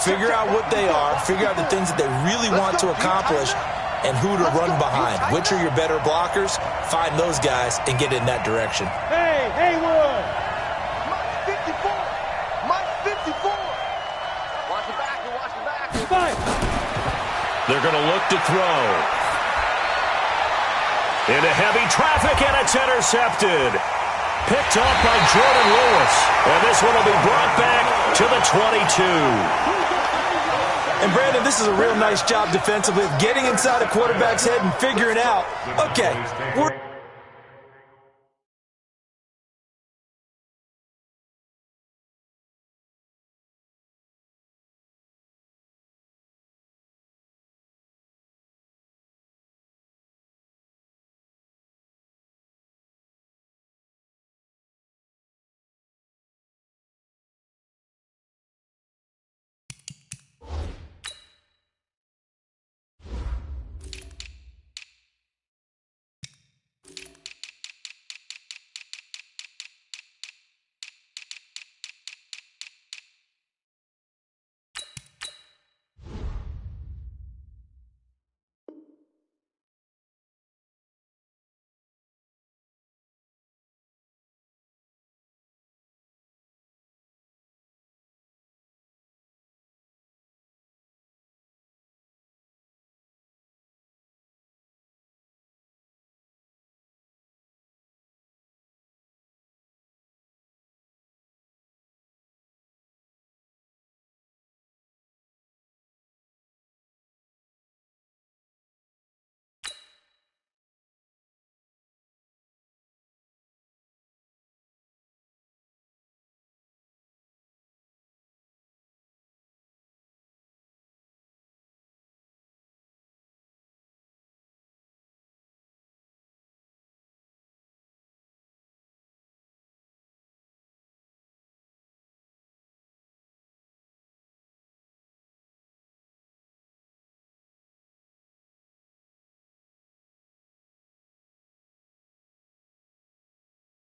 figure out what they are, figure out the things that they really want to accomplish, and who to run behind. Which are your better blockers? Find those guys and get in that direction. Hey, Haywood! Mike 54! Mike 54! Watch the back, watch the back. Fight! They're going to look to throw. Into heavy traffic, and it's intercepted. Picked up by Jordan Lewis. And this one will be brought back to the 22. And, Brandon, this is a real nice job defensively of getting inside a quarterback's head and figuring out, okay, we're...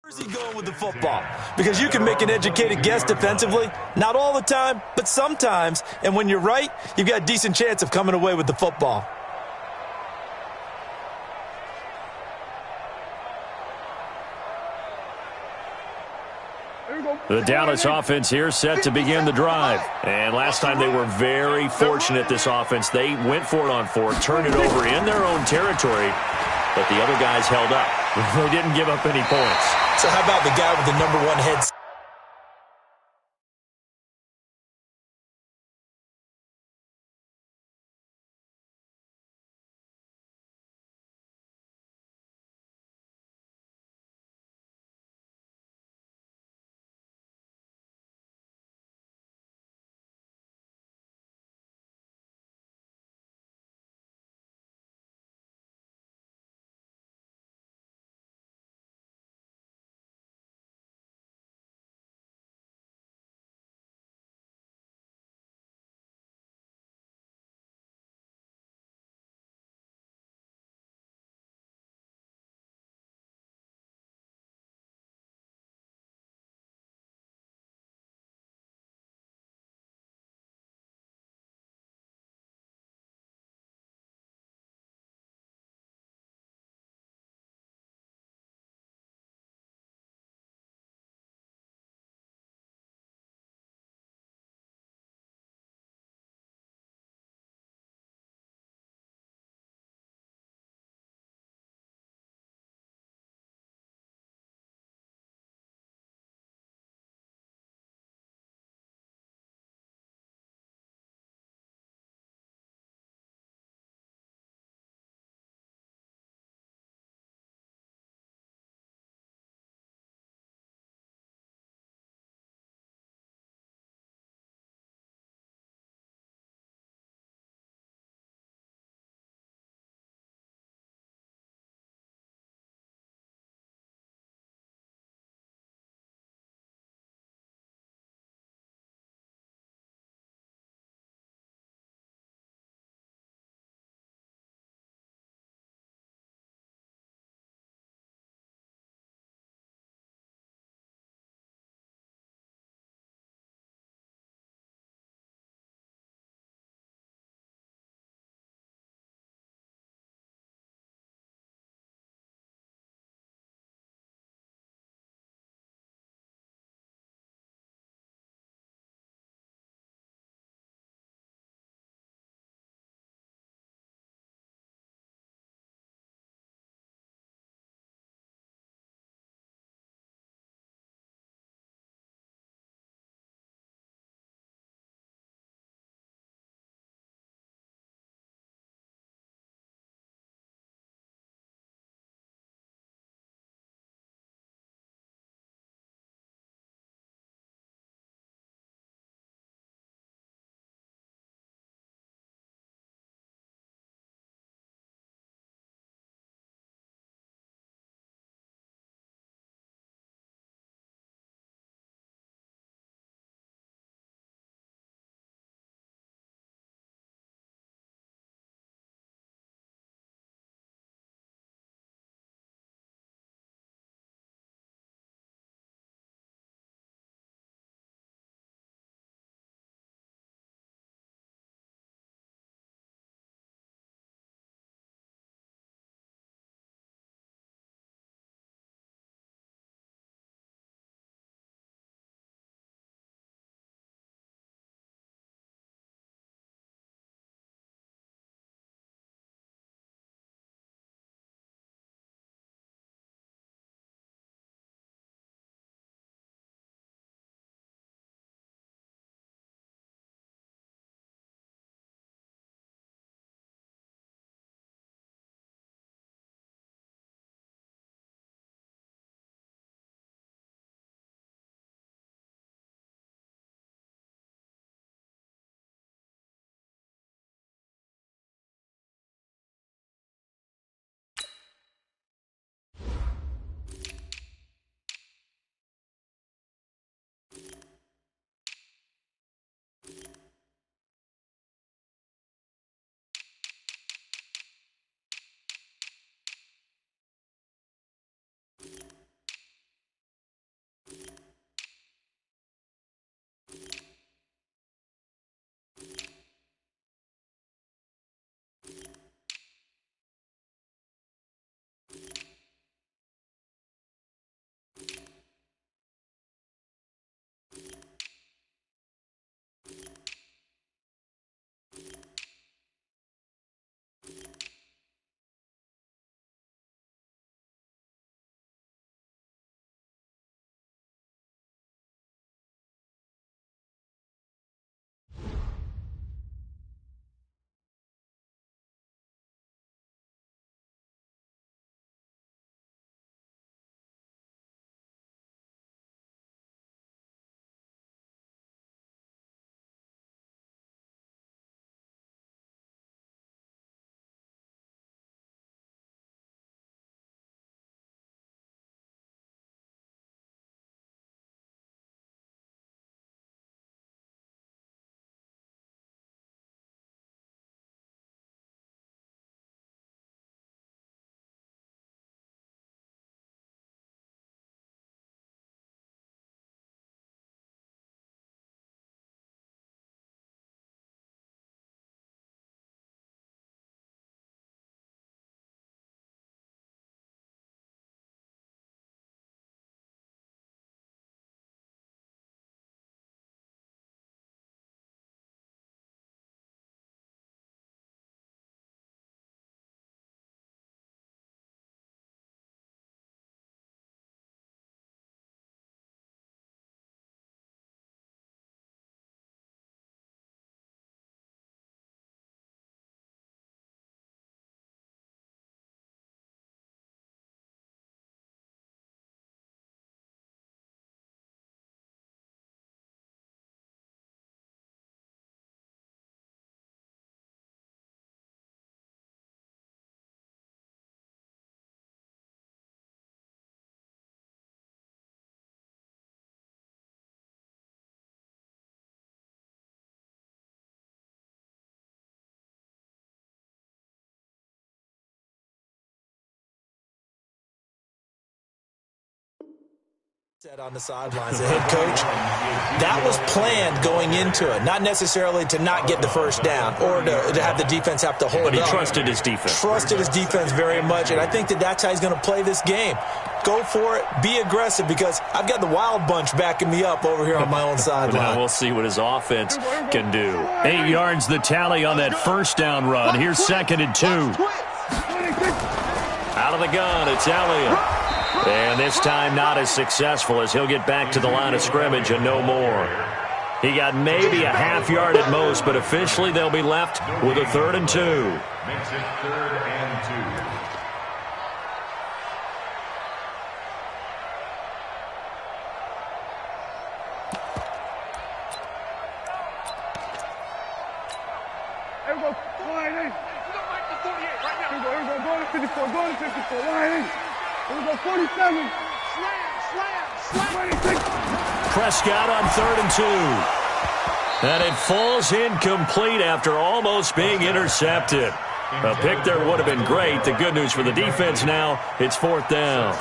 Where's he going with the football? Because you can make an educated guess defensively. Not all the time, but sometimes. And when you're right, you've got a decent chance of coming away with the football. The Dallas offense here set to begin the drive. And last time they were very fortunate, this offense. They went for it on fourth, turned it over in their own territory, but the other guys held up. They didn't give up any points. So how about the guy with the #1 head On the sidelines, the head coach, that was planned going into it, not necessarily to not get the first down or to have the defense have to hold But he up. trusted his defense. Trusted his defense very much, and I think that's how he's going to play this game. Go for it, be aggressive, because I've got the wild bunch backing me up over here on my own sideline. Now we'll see what his offense can do. 8 yards the tally on that first down run. Here's 2nd and 2. Out of the gun, it's Elliott. And this time not as successful, as he'll get back to the line of scrimmage and no more. He got maybe a half yard at most, but officially they'll be left with a 3rd and 2. Makes it 3rd and 2. Here we go. Line in. Here we go. Go to 54. Go to 54. Line in. Here we go. 47. Slam. 26. Prescott on 3rd and 2. And it falls incomplete after almost being intercepted. A pick there would have been great. The good news for the defense now, it's 4th down.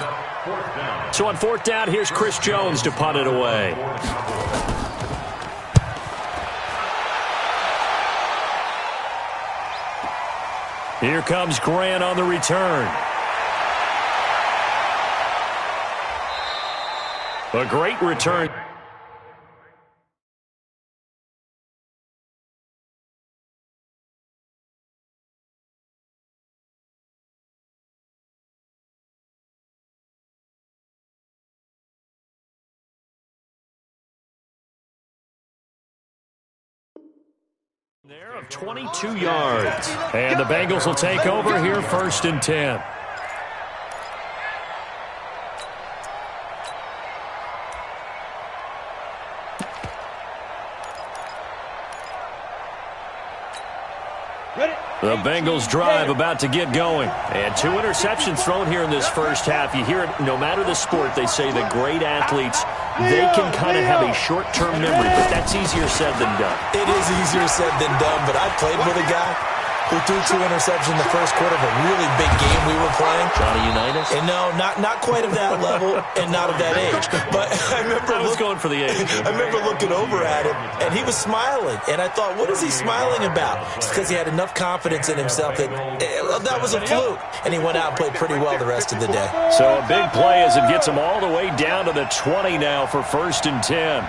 So on 4th down, here's Chris Jones to punt it away. Here comes Grant on the return. A great return. There of 22 yards. And the Bengals will take over here, 1st and 10. The Bengals drive about to get going. And 2 interceptions thrown here in this first half. You hear it, no matter the sport, they say the great athletes, they can kind of have a short-term memory, but that's easier said than done. It is easier said than done, but I played with a guy who threw 2 interceptions in the first quarter of a really big game we were playing. Johnny Unitas? And no, not quite of that level and not of that age. But I remember I was going for the age. I remember looking over at him, and he was smiling. And I thought, what is he smiling about? It's because he had enough confidence in himself that that was a fluke. And he went out and played pretty well the rest of the day. So a big play as it gets him all the way down to the 20 now for 1st and 10.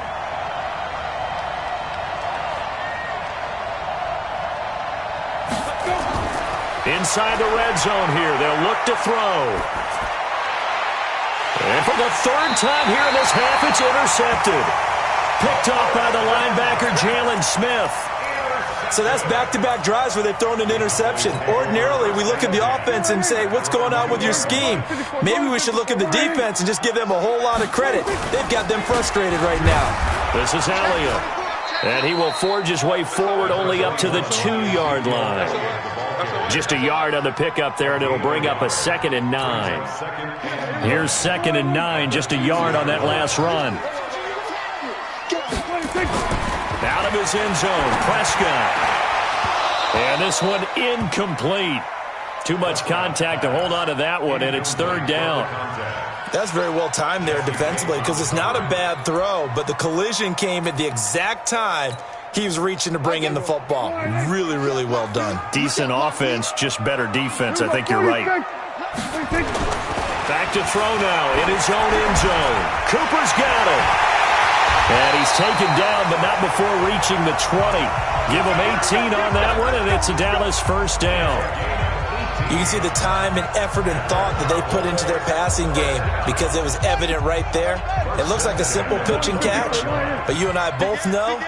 Inside the red zone here, they'll look to throw. And for the 3rd time here in this half, it's intercepted. Picked off by the linebacker, Jalen Smith. So that's back-to-back drives where they've thrown an interception. Ordinarily, we look at the offense and say, what's going on with your scheme? Maybe we should look at the defense and just give them a whole lot of credit. They've got them frustrated right now. This is Elliott. And he will forge his way forward only up to the 2-yard line. Just a yard on the pickup there, and it'll bring up a 2nd and 9. Here's 2nd and 9, just a yard on that last run. Out of his end zone, Prescott. And this one incomplete. Too much contact to hold on to that one, and it's 3rd down. That's very well timed there defensively, because it's not a bad throw, but the collision came at the exact time he was reaching to bring in the football. Really, really well done. Decent offense, just better defense. I think you're right. Back to throw now in his own end zone. Cooper's got it. And he's taken down, but not before reaching the 20. Give him 18 on that one, and it's a Dallas 1st down. You can see the time and effort and thought that they put into their passing game because it was evident right there. It looks like a simple pitch and catch, but you and I both know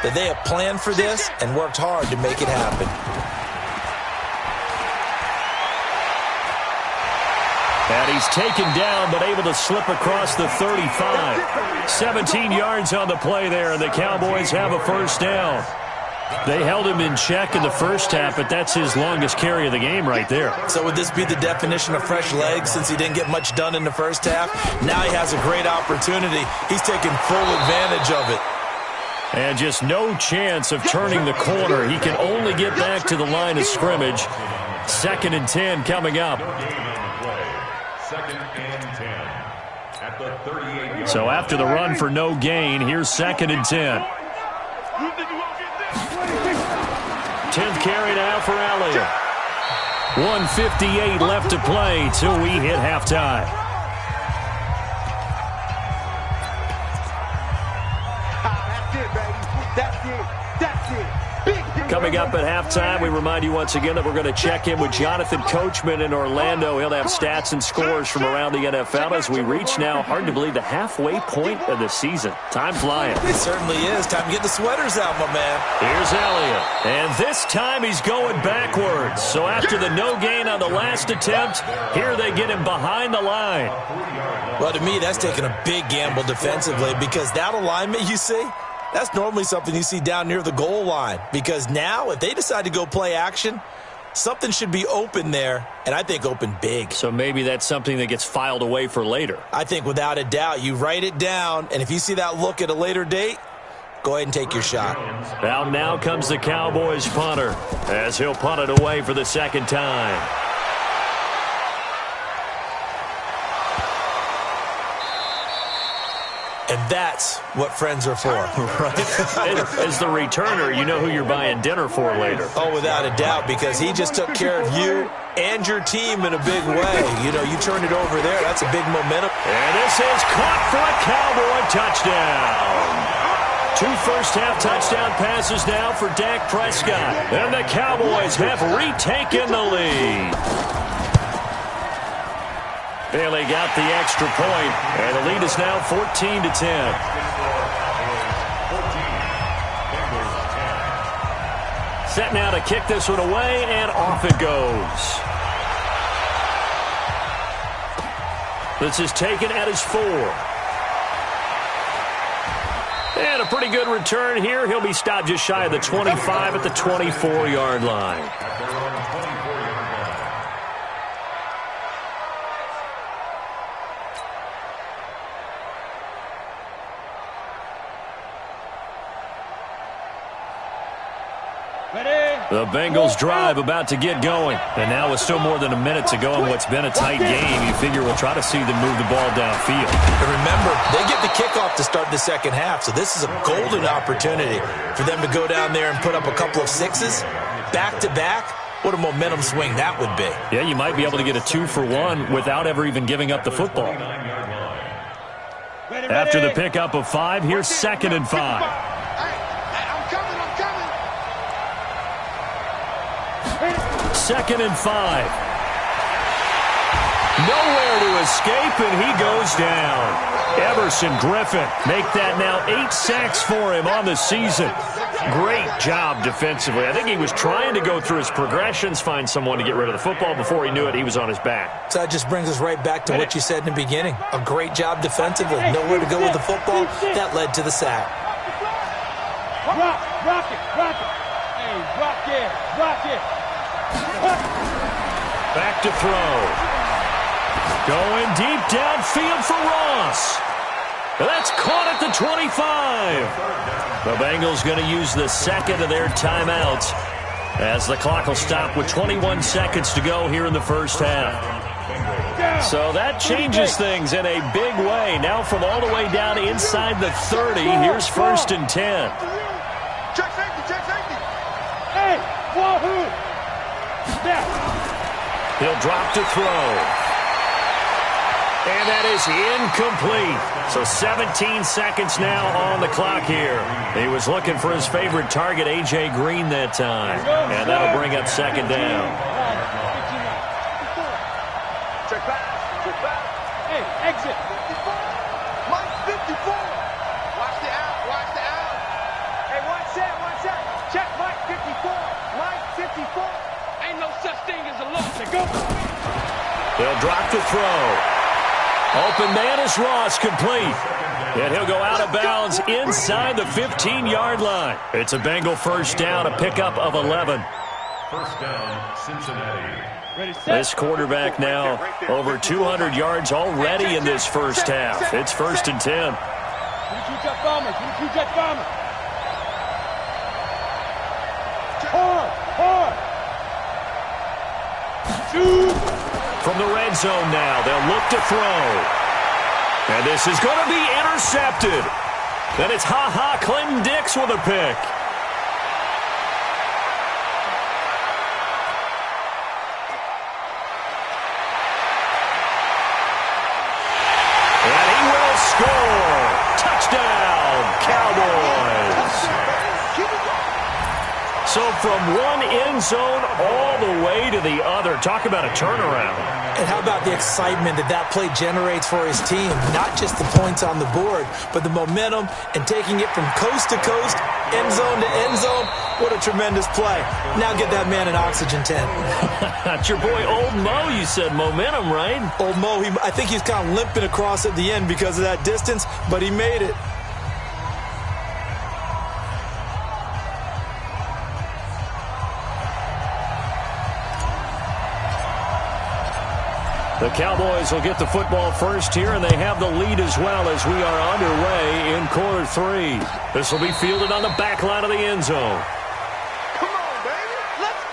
that they have planned for this and worked hard to make it happen. And he's taken down, but able to slip across the 35. 17 yards on the play there, and the Cowboys have a 1st down. They held him in check in the first half, but that's his longest carry of the game right there. So would this be the definition of fresh legs since he didn't get much done in the first half? Now he has a great opportunity. He's taking full advantage of it. And just no chance of turning the corner. He can only get back to the line of scrimmage. 2nd and 10 coming up. 2nd and 10. at the 38-yard So after the run for no gain, here's 2nd and 10. 10th carry now for Elliott. 1:58 left to play till we hit halftime. That's it, baby. That's it. That's it. Coming up at halftime, we remind you once again that we're going to check in with Jonathan Coachman in Orlando. He'll have stats and scores from around the NFL as we reach now, hard to believe, the halfway point of the season. Time flying. It certainly is. Time to get the sweaters out, my man. Here's Elliott. And this time he's going backwards. So after the no gain on the last attempt, here they get him behind the line. Well, to me, that's taking a big gamble defensively because that alignment you see, that's normally something you see down near the goal line. Because now, if they decide to go play action, something should be open there, and I think open big. So maybe that's something that gets filed away for later. I think without a doubt, you write it down, and if you see that look at a later date, go ahead and take your shot. Out now comes the Cowboys punter as he'll punt it away for the second time. And that's what friends are for. Right. As the returner, you know who you're buying dinner for later. Oh, without a doubt, because he just took care of you and your team in a big way. You know, you turned it over there. That's a big momentum. And this is caught for a Cowboy touchdown. 2 first-half touchdown passes now for Dak Prescott. And the Cowboys have retaken the lead. Bailey got the extra point, and the lead is now 14-10. Set now to kick this one away, and off it goes. This is taken at his 4. And a pretty good return here. He'll be stopped just shy of the 25 at the 24-yard line. The Bengals drive about to get going. And now with still more than a minute to go in what's been a tight game, you figure we'll try to see them move the ball downfield. And remember, they get the kickoff to start the second half, so this is a golden opportunity for them to go down there and put up a couple of sixes back-to-back. What a momentum swing that would be. Yeah, you might be able to get a 2-for-1 without ever even giving up the football. After the pickup of 5, here's 2nd and 5. 2nd and 5. Nowhere to escape, and he goes down. Everson Griffin make that now 8 sacks for him on the season. Great job defensively. I think he was trying to go through his progressions, find someone to get rid of the football. Before he knew it, he was on his back. So that just brings us right back to what you said in the beginning. A great job defensively. Nowhere to go with the football. That led to the sack. Rock it. Hey, rock it. Back to throw. Going deep downfield for Ross. That's caught at the 25. The Bengals going to use the second of their timeouts as the clock will stop with 21 seconds to go here in the first half. So that changes things in a big way. Now from all the way down inside the 30, here's 1st and 10. Check safety. Hey, wahoo! He'll drop to throw. And that is incomplete. So 17 seconds now on the clock here. He was looking for his favorite target, A.J. Green, that time. And that'll bring up 2nd down. Check back. Hey, exit. Mike 54. Watch the out. Hey, one set. Check Mike 54. Mike 54. Ain't no such thing as a loss. Go. They'll drop to throw. Open man is Ross, complete. And he'll go out of bounds inside the 15-yard line. It's a Bengal first down, a pickup of 11. First down, Cincinnati. This quarterback now over 200 yards already in this first half. It's 1st and 10. From the red zone now, they'll look to throw. And this is going to be intercepted. And it's Clinton Dix with a pick. And he will score. Touchdown, Cowboys. So from one end zone all the way to the other. Talk about a turnaround. And how about the excitement that play generates for his team? Not just the points on the board, but the momentum and taking it from coast to coast, end zone to end zone. What a tremendous play. Now get that man an oxygen tent. That's your boy Old Mo, you said. Momentum, right? Old Mo, I think he's kind of limping across at the end because of that distance, but he made it. The Cowboys will get the football first here, and they have the lead as well as we are underway in quarter 3. This will be fielded on the back line of the end zone. Come on, baby. Let's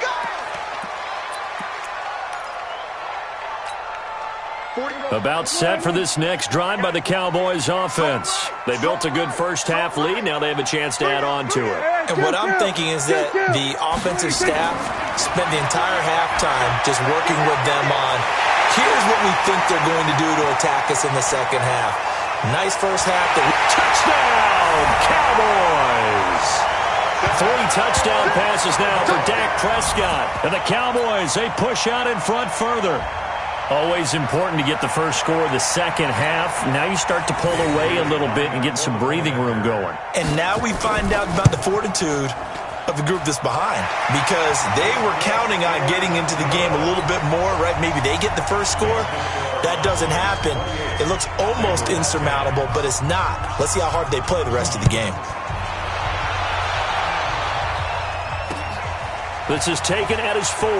go. About set for this next drive by the Cowboys offense. They built a good first half lead. Now they have a chance to add on to it. And what I'm thinking is that the offensive staff spent the entire halftime just working with them on, here's what we think they're going to do to attack us in the second half. Nice first half. Touchdown, Cowboys! 3 touchdown passes now for Dak Prescott. And the Cowboys, they push out in front further. Always important to get the first score of the second half. Now you start to pull away a little bit and get some breathing room going. And now we find out about the fortitude of the group that's behind, because they were counting on getting into the game a little bit more, right? Maybe they get the first score. That doesn't happen. It looks almost insurmountable, but it's not. Let's see how hard they play the rest of the game. This is taken at his 4.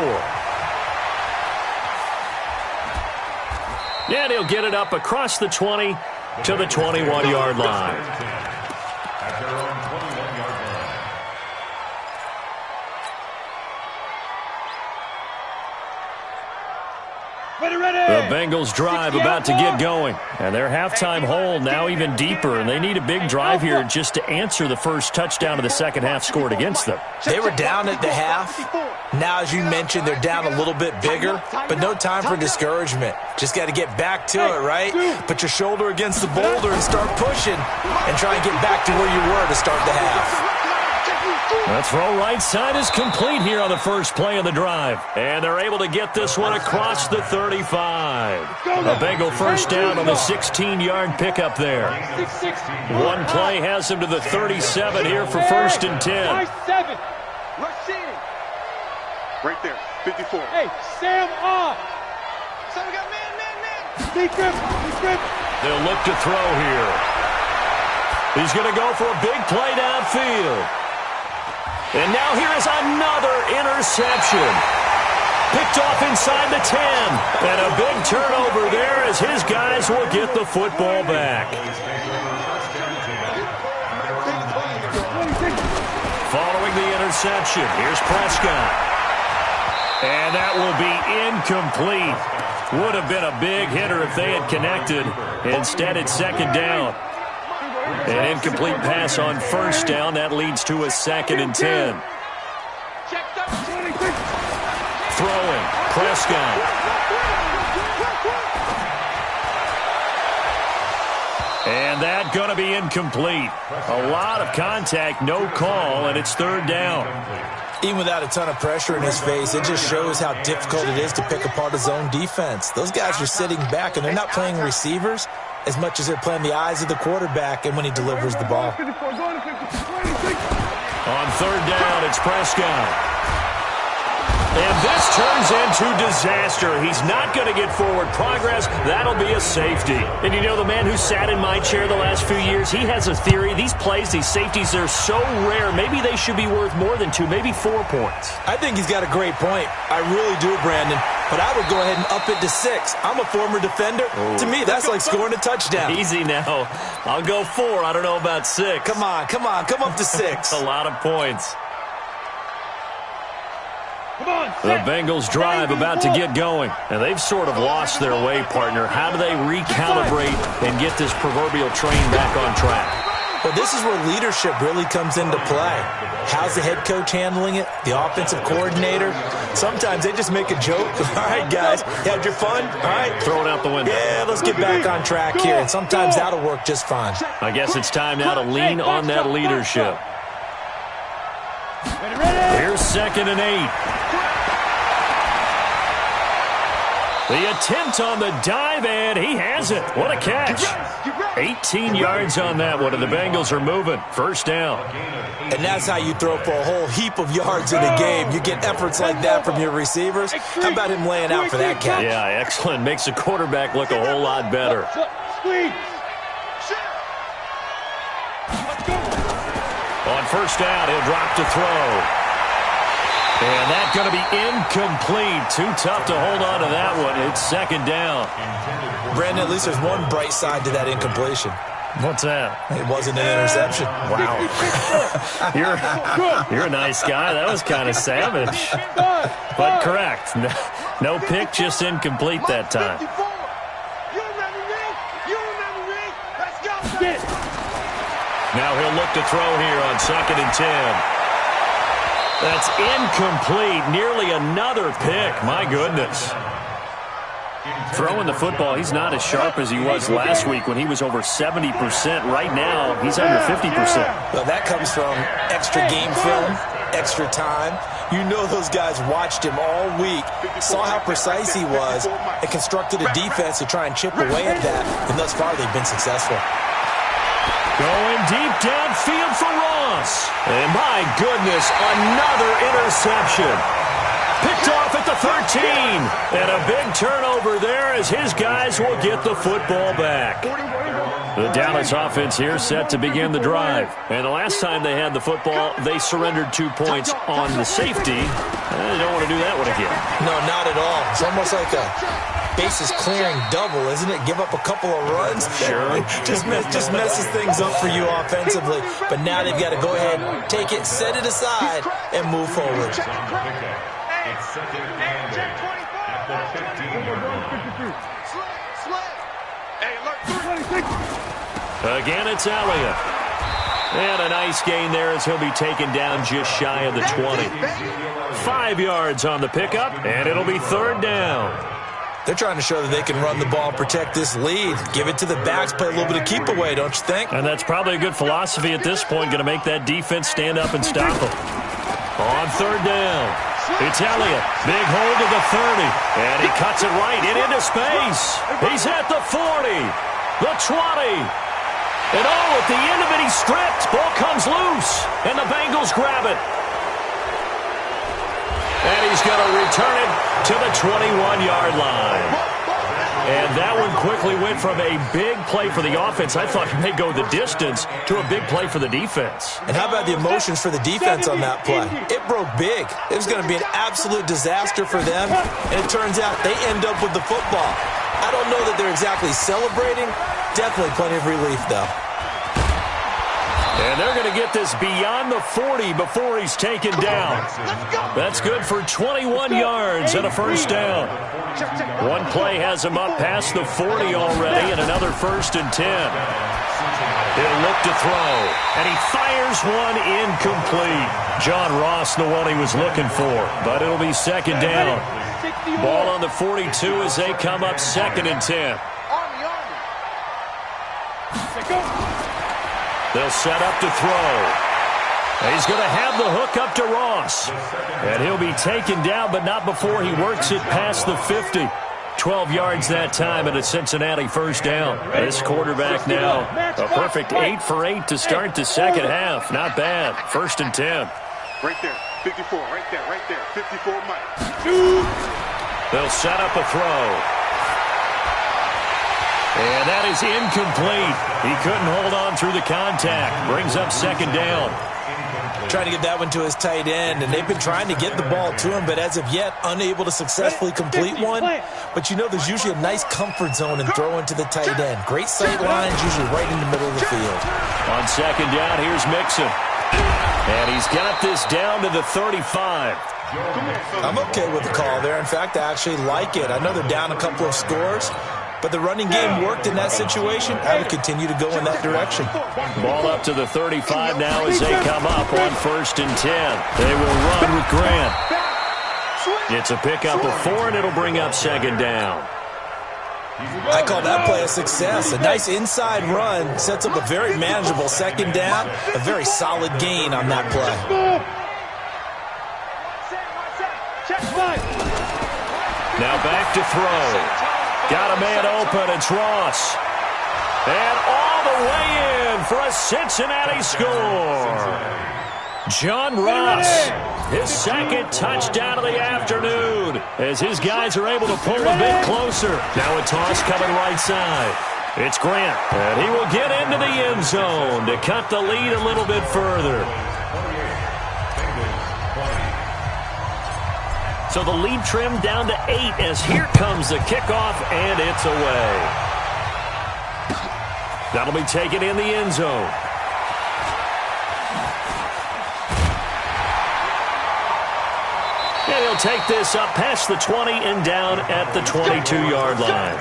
And he'll get it up across the 20 to the 21-yard line. At their own 21-yard line. The Bengals drive about to get going. And their halftime hole now even deeper. And they need a big drive here just to answer the first touchdown of the second half scored against them. They were down at the half. Now, as you mentioned, they're down a little bit bigger, but no time for discouragement. Just got to get back to it, right? Put your shoulder against the boulder and start pushing and try and get back to where you were to start the half. The throw right side is complete here on the first play of the drive. And they're able to get this one across the 35. A Bengal first down on the 16-yard pickup there. One play has them to the 37 here for first and 10. Right there, 54. Hey, Sam on. Sam, we got man. Deep grip. They'll look to throw here. He's going to go for a big play downfield. And now here is another interception. Picked off inside the 10. And a big turnover there as his guys will get the football back. Following the interception, here's Prescott. And that will be incomplete. Would have been a big hitter if they had connected. Instead, it's second down. An incomplete pass on first down. That leads to a second and 10. Throwing. Prescott. And that going to be incomplete. A lot of contact, no call, and it's third down. Even without a ton of pressure in his face, it just shows how difficult it is to pick apart his own defense. Those guys are sitting back, and they're not playing receivers as much as they're playing the eyes of the quarterback and when he delivers the ball. On third down, it's Prescott. And this turns into disaster. He's not going to get forward progress. That'll be a safety. And you know, the man who sat in my chair the last few years, he has a theory. These plays, these safeties, they're so rare. Maybe they should be worth more than 2, maybe 4 points. I think he's got a great point. I really do, Brandon. But I would go ahead and up it to 6. I'm a former defender. Ooh. To me, that's like scoring a touchdown. Easy now. I'll go 4. I don't know about 6. Come on. Come up to 6. A lot of points. The Bengals drive about to get going, and they've sort of lost their way, partner. How do they recalibrate and get this proverbial train back on track? Well, this is where leadership really comes into play. How's the head coach handling it? The offensive coordinator? Sometimes they just make a joke. All right, guys, you had your fun? All right. Throw it out the window. Yeah, let's get back on track here. And sometimes that'll work just fine. I guess it's time now to lean on that leadership. Here's 2nd and 8. The attempt on the dive, and he has it. What a catch. 18 yards on that one, and the Bengals are moving. First down. And that's how you throw for a whole heap of yards in a game. You get efforts like that from your receivers. How about him laying out for that catch? Yeah, excellent. Makes the quarterback look a whole lot better. On first down, he'll drop to throw. And that's going to be incomplete. Too tough to hold on to that one. It's 2nd down. Brandon, at least there's one bright side to that incompletion. What's that? It wasn't an interception. Wow. You're a nice guy. That was kind of savage. But correct. No pick, just incomplete that time. Now he'll look to throw here on 2nd and 10. That's incomplete. Nearly another pick. My goodness. Throwing the football, he's not as sharp as he was last week when he was over 70%. Right now, he's under 50%. Well, that comes from extra game film, extra time. You know those guys watched him all week, saw how precise he was, and constructed a defense to try and chip away at that. And thus far, they've been successful. Going deep downfield for Ross. And my goodness, another interception. Picked off at the 13. And a big turnover there as his guys will get the football back. The Dallas offense here set to begin the drive. And the last time they had the football, they surrendered 2 points on the safety. They don't want to do that one again. No, not at all. It's almost like a bases clearing double, isn't it? Give up a couple of runs. Sure. just messes things up for you offensively. But now they've got to go ahead, take it, set it aside, and move forward. It's 2nd and 10 at the 15. Again, it's Elliott. And a nice gain there as he'll be taken down just shy of the 20. 5 yards on the pickup, and it'll be 3rd down. They're trying to show that they can run the ball and protect this lead. Give it to the backs, play a little bit of keep away, don't you think? And that's probably a good philosophy at this point, going to make that defense stand up and stop them. On 3rd down, it's Elliott. Big hold to the 30, and he cuts it right into space. He's at the 40, the 20. And at the end of it, he's stripped. Ball comes loose, and the Bengals grab it. And he's going to return it to the 21-yard line. And that one quickly went from a big play for the offense. I thought he may go the distance to a big play for the defense. And how about the emotions for the defense on that play? It broke big. It was going to be an absolute disaster for them. And it turns out they end up with the football. I don't know that they're exactly celebrating. Definitely plenty of relief, though. And they're going to get this beyond the 40 before he's taken down. That's good for 21 yards and a first down. One play has him up past the 40 already, and another 1st and 10. He'll look to throw, and he fires one incomplete. John Ross, the one he was looking for, but it'll be 2nd down. Ball on the 42 as they come up 2nd and 10. They'll set up to throw. He's going to have the hook up to Ross. And he'll be taken down, but not before he works it past the 50. 12 yards that time and a Cincinnati first down. This quarterback now, a perfect 8 for 8 to start the second half. Not bad. 1st and 10. Right there, 54, right there, 54 Mike. They'll set up a throw. And that is incomplete. He couldn't hold on through the contact. Brings up 2nd down. Trying to get that one to his tight end, and they've been trying to get the ball to him, but as of yet, unable to successfully complete one. But you know there's usually a nice comfort zone in throwing to the tight end. Great sight lines, usually right in the middle of the field. On 2nd down, here's Mixon. And he's got this down to the 35. I'm okay with the call there. In fact, I actually like it. I know they're down a couple of scores, but the running game worked in that situation. I would continue to go in that direction. Ball up to the 35 now as they come up on 1st and 10. They will run with Grant. It's a pickup of 4, and it'll bring up 2nd down. I call that play a success. A nice inside run sets up a very manageable 2nd down, a very solid gain on that play. Now back to throw. Got a man open. It's Ross. And all the way in for a Cincinnati score. John Ross, his 2nd touchdown of the afternoon as his guys are able to pull a bit closer. Now a toss coming right side. It's Grant, and he will get into the end zone to cut the lead a little bit further. So the lead trimmed down to 8 as here comes the kickoff, and it's away. That'll be taken in the end zone. And he'll take this up past the 20 and down at the 22-yard line.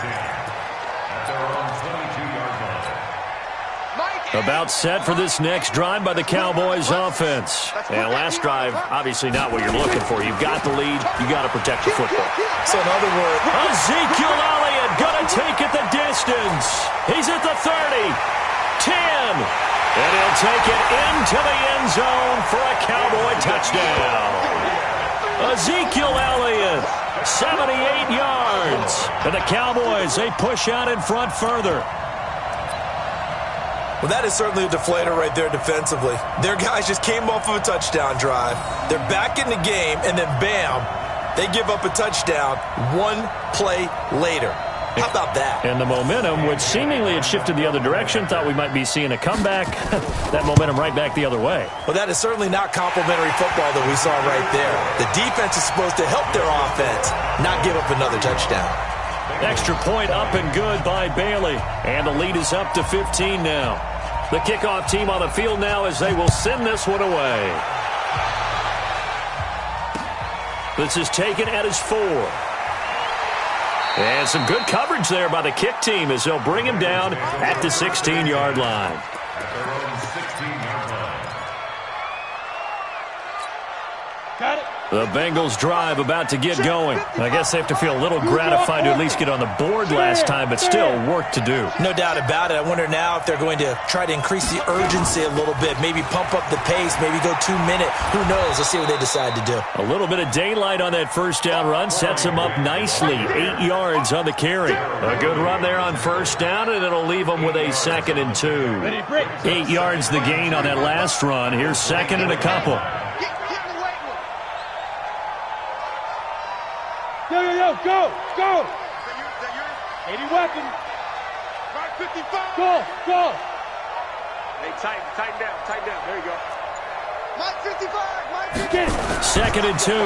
About set for this next drive by the Cowboys offense. And last drive, obviously not what you're looking for. You've got the lead. You got to protect the football. So in other words, Ezekiel Elliott going to take it the distance. He's at the 30, 10, and he'll take it into the end zone for a Cowboy touchdown. Ezekiel Elliott, 78 yards. And the Cowboys, they push out in front further. well, that is certainly a deflator right there defensively. Their guys just came off of a touchdown drive. They're back in the game, and then bam, they give up a touchdown 1 play later. How about that? And the momentum, which seemingly had shifted the other direction, thought we might be seeing a comeback. That momentum right back the other way. Well, that is certainly not complimentary football that we saw right there. The defense is supposed to help their offense, not give up another touchdown. Extra point up and good by Bailey. And the lead is up to 15 now. The kickoff team on the field now as they will send this one away. This is taken at his 4. And some good coverage there by the kick team as they'll bring him down at the 16-yard line. Got it. The Bengals drive about to get going. I guess they have to feel a little gratified to at least get on the board last time, but still work to do. No doubt about it. I wonder now if they're going to try to increase the urgency a little bit, maybe pump up the pace, maybe go 2 minute. Who knows? Let's see what they decide to do. A little bit of daylight on that first down run sets them up nicely. 8 yards on the carry. A good run there on first down, and it'll leave them with a 2nd and 2. 8 yards the gain on that last run. Here's 2nd and a couple. Yo, go, go. 80 weapons. 55. Go. Hey, tighten down. There you go. Mike 55. Mike 55. 2nd and 2.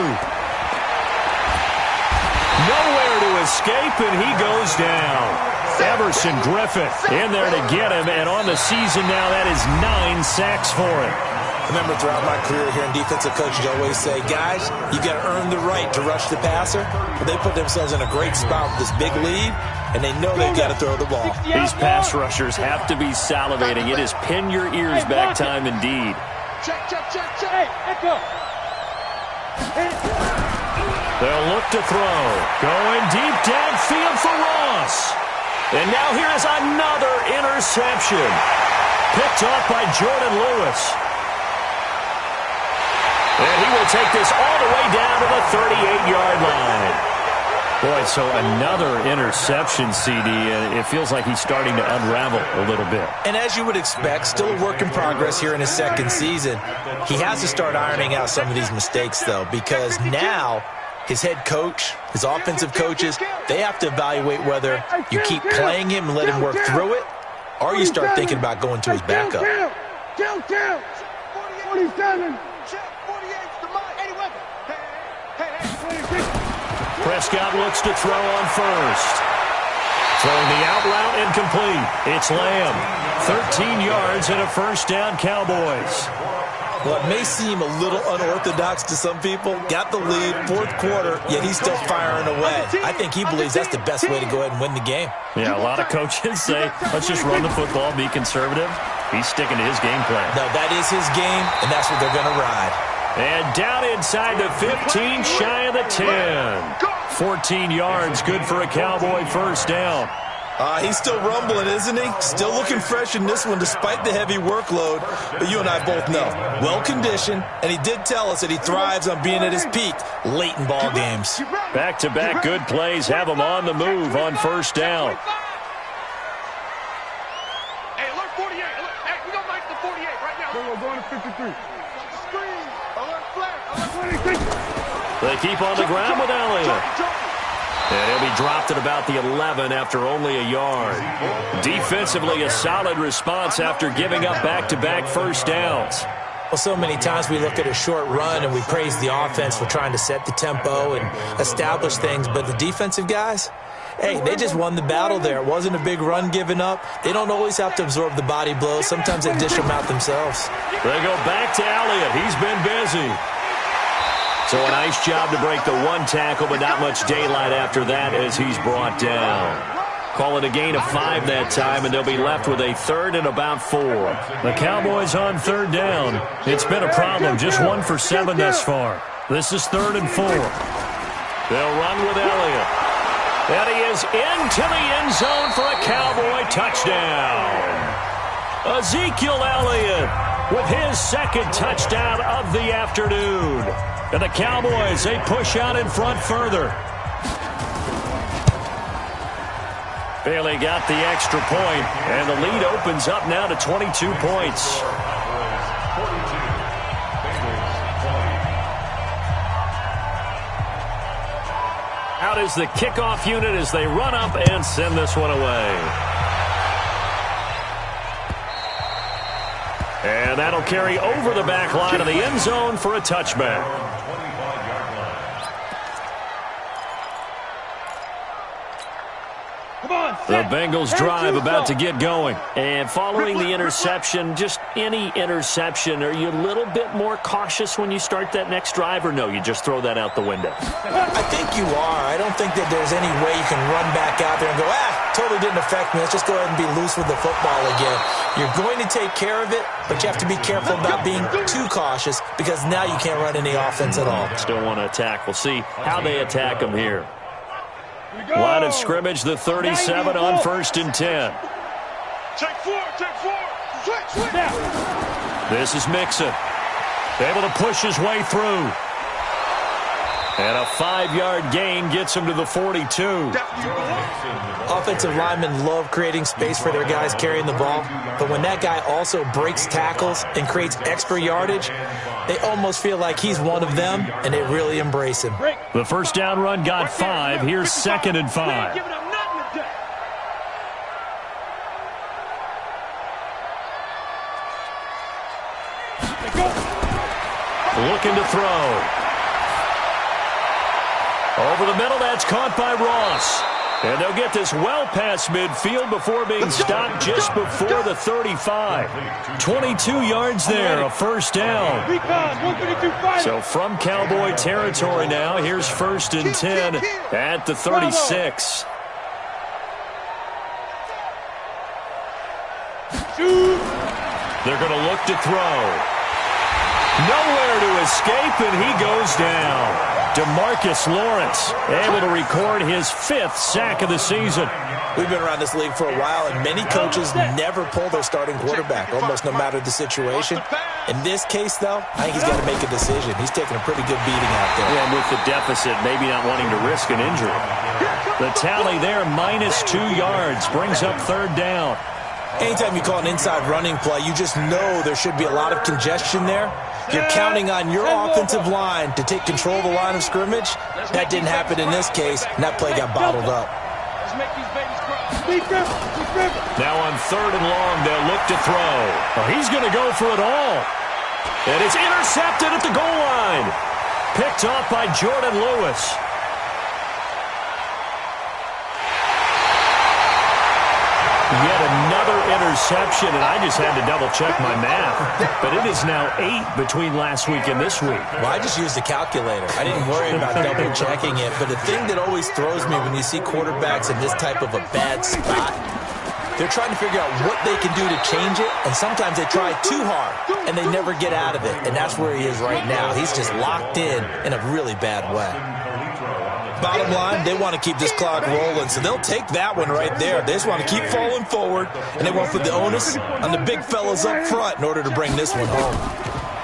Nowhere to escape, and he goes down. Everson Griffith in there to get him, and on the season now, that is 9 sacks for him. I remember throughout my career here in defensive coaches always say, guys, you got to earn the right to rush the passer. But they put themselves in a great spot with this big lead, and they know they've got to throw the ball. These pass rushers have to be salivating. It is pin your ears back time indeed. Check. Hey, echo. They'll look to throw. Going deep downfield for Ross. And now here is another interception. Picked off by Jordan Lewis. And he will take this all the way down to the 38-yard line. Boy, so another interception, CD. It feels like he's starting to unravel a little bit. And as you would expect, still a work in progress here in his second season. He has to start ironing out some of these mistakes, though, because now his head coach, his offensive coaches, they have to evaluate whether you keep playing him and let him work through it, or you start thinking about going to his backup. Count. 47. Prescott looks to throw on first. Throwing the out route incomplete. It's Lamb. 13 yards and a first down, Cowboys. Well, it may seem a little unorthodox to some people. Got the lead, fourth quarter, yet he's still firing away. I think he believes that's the best way to go ahead and win the game. Yeah, a lot of coaches say, let's just run the football, be conservative. He's sticking to his game plan. No, that is his game, and that's what they're going to ride. And down inside the 15, shy of the 10. 14 yards, good for a Cowboy first down. He's still rumbling, isn't he? Still looking fresh in this one despite the heavy workload. But you and I both know, well-conditioned, and he did tell us that he thrives on being at his peak late in ball games. Back-to-back good plays have him on the move on first down. Hey, alert 48. Hey, we don't like the 48 right now. We're going to 53. Screen. Alert flag. 26. They keep on the ground with Elliott. And he'll be dropped at about the 11 after only a yard. Defensively, a solid response after giving up back-to-back first downs. Well, so many times we look at a short run and we praise the offense for trying to set the tempo and establish things. But the defensive guys, hey, they just won the battle there. It wasn't a big run given up. They don't always have to absorb the body blows. Sometimes they dish them out themselves. They go back to Elliott. He's been busy. So a nice job to break the one tackle, but not much daylight after that as he's brought down. Call it a gain of 5 that time, and they'll be left with a third and about 4. The Cowboys on third down. It's been a problem, just 1 for 7 thus far. This is 3rd and 4. They'll run with Elliott. And he is into the end zone for a Cowboy touchdown. Ezekiel Elliott with his second touchdown of the afternoon. And the Cowboys, they push out in front further. Bailey got the extra point, and the lead opens up now to 22 points. Out is the kickoff unit as they run up and send this one away. And that'll carry over the back line of the end zone for a touchback. The Bengals drive about to get going. And following the interception, just any interception, are you a little bit more cautious when you start that next drive, or no, you just throw that out the window? I think you are. I don't think that there's any way you can run back out there and go, totally didn't affect me. Let's just go ahead and be loose with the football again. You're going to take care of it, but you have to be careful about being too cautious because now you can't run any offense at all. Still want to attack. We'll see how they attack them here. Line of scrimmage, the 37 on 1st and 10. Take 4. Switch. This is Mixon. Able to push his way through. And a 5-yard gain gets him to the 42. Offensive linemen love creating space for their guys carrying the ball, but when that guy also breaks tackles and creates extra yardage, they almost feel like he's one of them, and they really embrace him. The first down run got 5. Here's 2nd and 5. Looking to throw. Over the middle, that's caught by Ross. And they'll get this well past midfield before being stopped just before the 35. 22 yards there, a first down. So from Cowboy territory now, here's 1st and 10 at the 36. They're going to look to throw. Nowhere to escape, and he goes down. DeMarcus Lawrence able to record his 5th sack of the season. We've been around this league for a while, and many coaches never pull their starting quarterback, almost no matter the situation. In this case, though, I think he's got to make a decision. He's taking a pretty good beating out there. Yeah, and with the deficit, maybe not wanting to risk an injury. The tally there, -2 yards, brings up 3rd down. Anytime you call an inside running play, you just know there should be a lot of congestion there. You're counting on your offensive line to take control of the line of scrimmage. That didn't happen in this case, and that play got bottled up. Now on 3rd and long, they'll look to throw. Oh, he's going to go for it all. And it's intercepted at the goal line. Picked off by Jordan Lewis. Yet another interception, and I just had to double-check my math. But it is now 8 between last week and this week. Well, I just used a calculator. I didn't worry about double-checking it. But the thing that always throws me when you see quarterbacks in this type of a bad spot, they're trying to figure out what they can do to change it, and sometimes they try too hard, and they never get out of it. And that's where he is right now. He's just locked in a really bad way. Bottom line, they want to keep this clock rolling, so they'll take that one right there. They just want to keep falling forward, and they want to put the onus on the big fellas up front in order to bring this one home.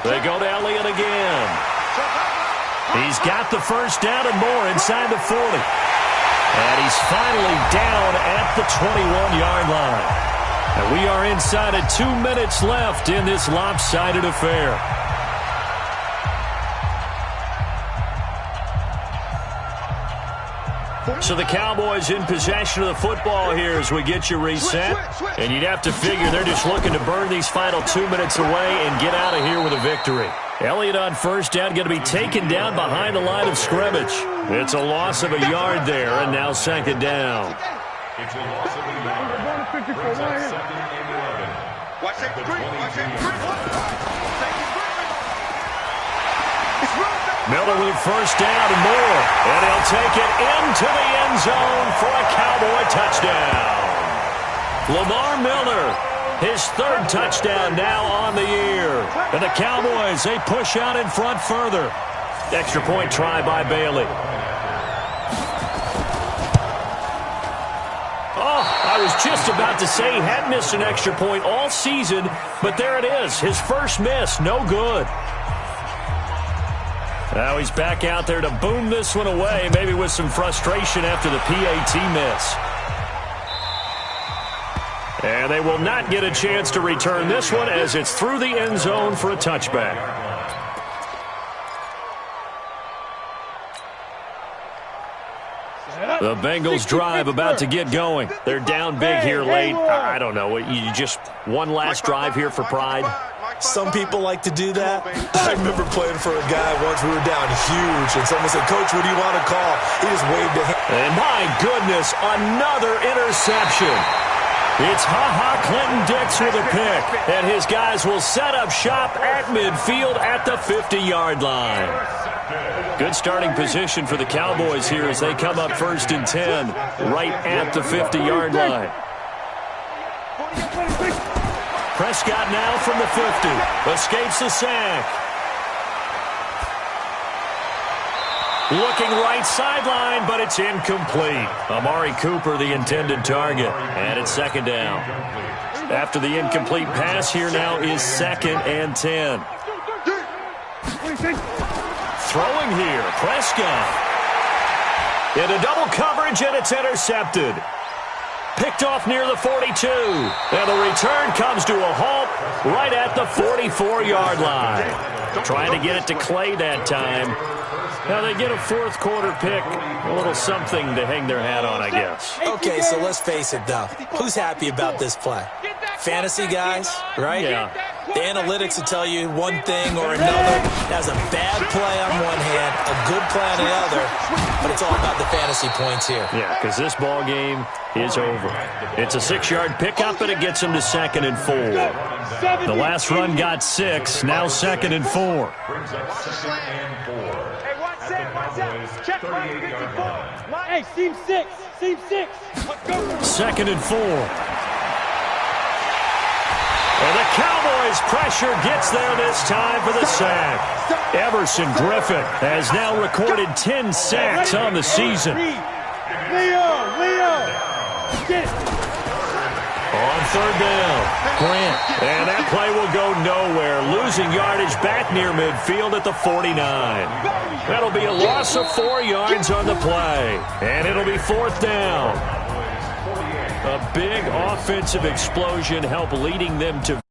They go to Elliott again. He's got the first down and more inside the 40. And he's finally down at the 21-yard line. And we are inside of 2 minutes left in this lopsided affair. So the Cowboys in possession of the football here as we get you reset. And you'd have to figure they're just looking to burn these final 2 minutes away and get out of here with a victory. Elliott on first down, going to be taken down behind the line of scrimmage. It's a loss of a yard there, and now second down. It's a loss of a yard. Brings up second and 11. Watch that screen. Watch that screen. Miller with first down and more. And he'll take it into the end zone for a Cowboy touchdown. Lamar Miller, his third touchdown now on the year. And the Cowboys, they push out in front further. Extra point try by Bailey. Oh, I was just about to say he hadn't missed an extra point all season, but there it is. His first miss, no good. Now he's back out there to boom this one away, maybe with some frustration after the PAT miss. And they will not get a chance to return this one as it's through the end zone for a touchback. The Bengals drive about to get going. They're down big here late. I don't know. You just one last drive here for pride. Some people like to do that. I remember playing for a guy once. We were down huge, and someone said, "Coach, what do you want to call?" He just waved a hand. And my goodness, another interception. It's Clinton Dix with a pick, and his guys will set up shop at midfield at the 50-yard line. Good starting position for the Cowboys here as they come up first and 10 right at the 50-yard line. Prescott now from the 50. Escapes the sack. Looking right sideline, but it's incomplete. Amari Cooper, the intended target. And it's second down. After the incomplete pass, here now is second and 10. Throwing here, Prescott. Into double coverage, and it's intercepted. Picked off near the 42. And the return comes to a halt right at the 44-yard line. Trying to get it to Clay that time. Now they get a fourth quarter pick. A little something to hang their hat on, I guess. Okay, so let's face it, though. Who's happy about this play? Fantasy guys, right? Yeah. The analytics will tell you one thing or another. That's a bad play on one hand, a good play on the other, but it's all about the fantasy points here. Yeah, because this ball game is over. It's a 6-yard pickup, and it gets him to second and 4. The last run got 6, now second and 4. Brings up second and 4. Hey, one set. Check 54. Hey, seam 6. Seam 6. Let's go. Second and 4. And the Cowboys' pressure gets there this time for the sack. Everson Griffin has now recorded 10 sacks on the season. Leo. Get it. On third down, Grant. And that play will go nowhere. Losing yardage back near midfield at the 49. That'll be a loss of 4 yards on the play. And it'll be fourth down. A big offensive explosion helped leading them to